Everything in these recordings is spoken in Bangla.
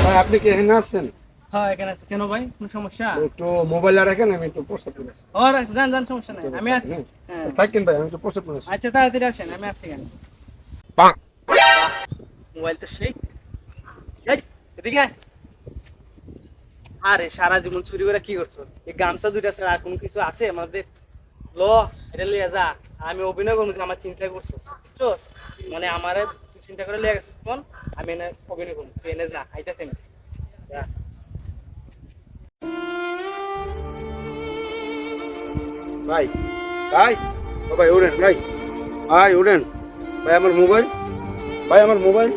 ভাই আপনি কি এখানে আসছেন? হ্যাঁ এখানে আছে। কেন ভাই, কোনো সমস্যা? একটু মোবাইল রাখেন, আমি একটু প্রস্তাব করি। ওর যান যান, সমস্যা নাই, আমি আছি। হ্যাঁ থাকেন ভাই, আমি একটু প্রস্তাব করি। আচ্ছা তাড়াতাড়ি আসেন, আমি আছি এখানে। মোবাইল তো সেই এই, এদিকে আয়। আরে সারা জীবন চুরি করে কি করছো? এই গামছা দুইটা ছাড়া আর কোনো কিছু আছে আমাদের? ল, এটা লিয়ে যা। আমি অভিনয় করবো যে আমার চিন্তা করছো, বুঝছোস? মানে আমারে তুই চিন্তা করে লিয়ে গেছিস কোন, আমি এনে অভিনয় করবো, তুই এনে যা, আইতাছে আমি। যা। ভাই ভাই ও ভাই উঠেন, ভাই ভাই উঠেন। ভাই আমার মোবাইল, ভাই আমার মোবাইল,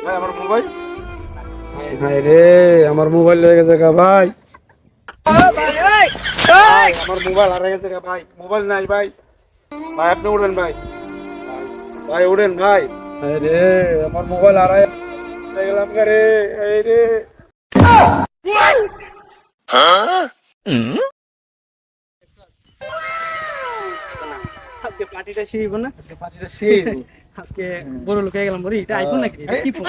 ভাই আমার মোবাইল। হায় রে, আমার মোবাইল লেগে গেছে গা ভাই। ভাই আমার মোবাইল হারিয়ে গেছে গা ভাই, মোবাইল নাই ভাই। ভাই আপনি উঠেন ভাই, ভাই উঠেন ভাই। হায় রে, আমার মোবাইল হারাই গেলাম গা রে, এই রে। আজকে পার্টিটা সেই হইব না? আজকে পার্টিটা শেষ। আজকে বড় লোক হয়ে গেলাম। বলি এটা আইফোন নাকি? এটা কি ফোন?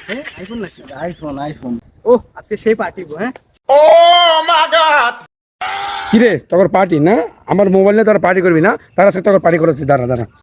হ্যাঁ আইফোন নাকি? IPhone iPhone. ও আজকে সেই পার্টি গো। হ্যাঁ কিরে তোর পার্টি না? আমার মোবাইল নিয়ে তোরা পার্টি করবি না? তার সাথে তোর পার্টি করেছিস, দাঁড়া দাঁড়া।